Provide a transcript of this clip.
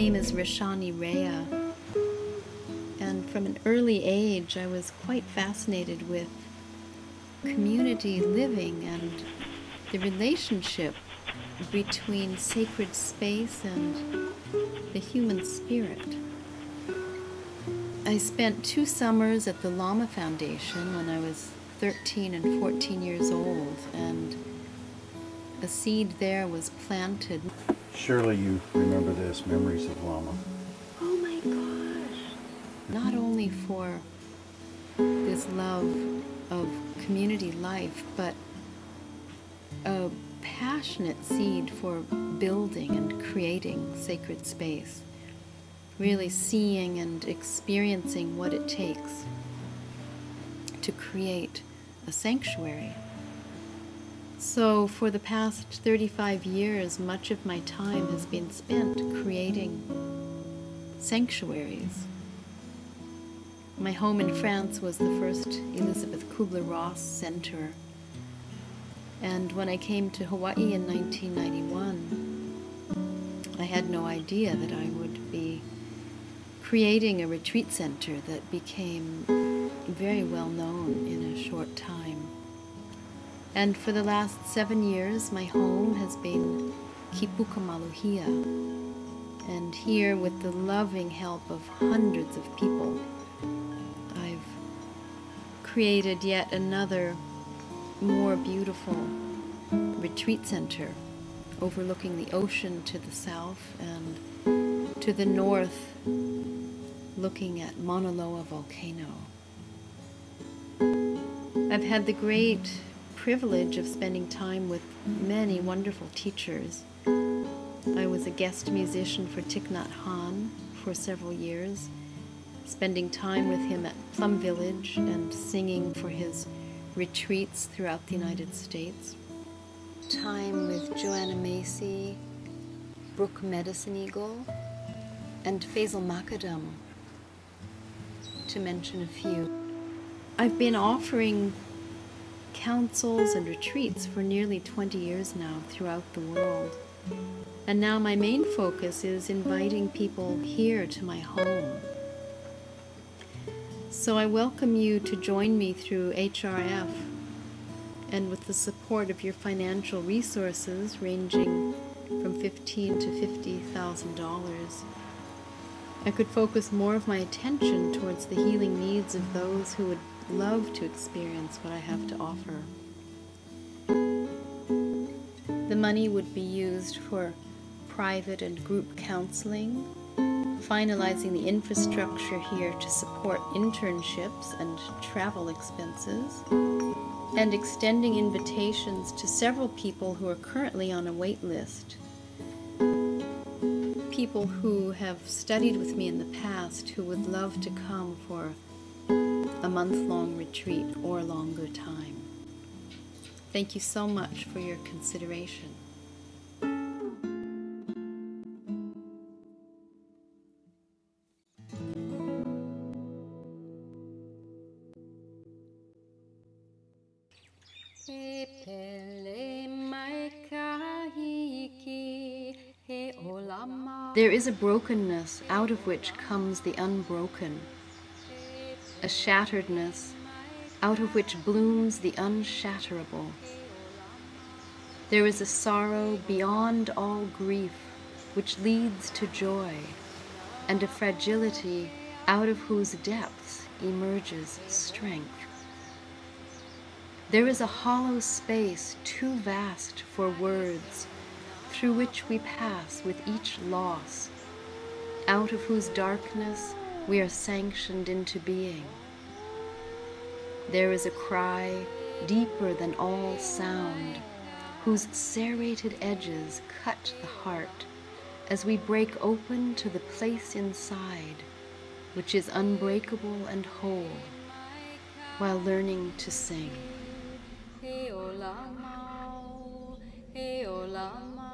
name is Rashani Reå, and from an early age I was quite fascinated with community living and the relationship between sacred space and the human spirit. I spent 2 summers at the Lama Foundation when I was 13 and 14 years old, and a seed there was planted. Surely you remember this, memories of Lama. Oh my gosh! Not only for this love of community life, but a passionate seed for building and creating sacred space. Really seeing and experiencing what it takes to create a sanctuary. So for the past 35 years, much of my time has been spent creating sanctuaries. My home in France was the first Elizabeth Kubler-Ross Center. And when I came to Hawaii in 1991, I had no idea that I would be creating a retreat center that became very well known in a short time. And for the last 7 years, my home has been Kipukamaluhia. And here, with the loving help of hundreds of people, I've created yet another more beautiful retreat center overlooking the ocean to the south and to the north, looking at Mauna Loa volcano. I've had the great privilege of spending time with many wonderful teachers. I was a guest musician for Thich Nhat Hanh for several years, spending time with him at Plum Village and singing for his retreats throughout the United States. Time with Joanna Macy, Brooke Medicine Eagle, and Faisal Makadam, to mention a few. I've been offering councils and retreats for nearly 20 years now throughout the world. And now my main focus is inviting people here to my home. So I welcome you to join me through HRF, and with the support of your financial resources ranging from $15,000 to $50,000, I could focus more of my attention towards the healing needs of those who would love to experience what I have to offer. The money would be used for private and group counseling, finalizing the infrastructure here to support internships and travel expenses, and extending invitations to several people who are currently on a wait list. People who have studied with me in the past who would love to come for a month-long retreat or longer time. Thank you so much for your consideration. There is a brokenness out of which comes the unbroken, a shatteredness out of which blooms the unshatterable. There is a sorrow beyond all grief which leads to joy, and a fragility out of whose depths emerges strength. There is a hollow space too vast for words, through which we pass with each loss, out of whose darkness we are sanctioned into being. There is a cry deeper than all sound, whose serrated edges cut the heart as we break open to the place inside, which is unbreakable and whole, while learning to sing. He o lama, he o lama.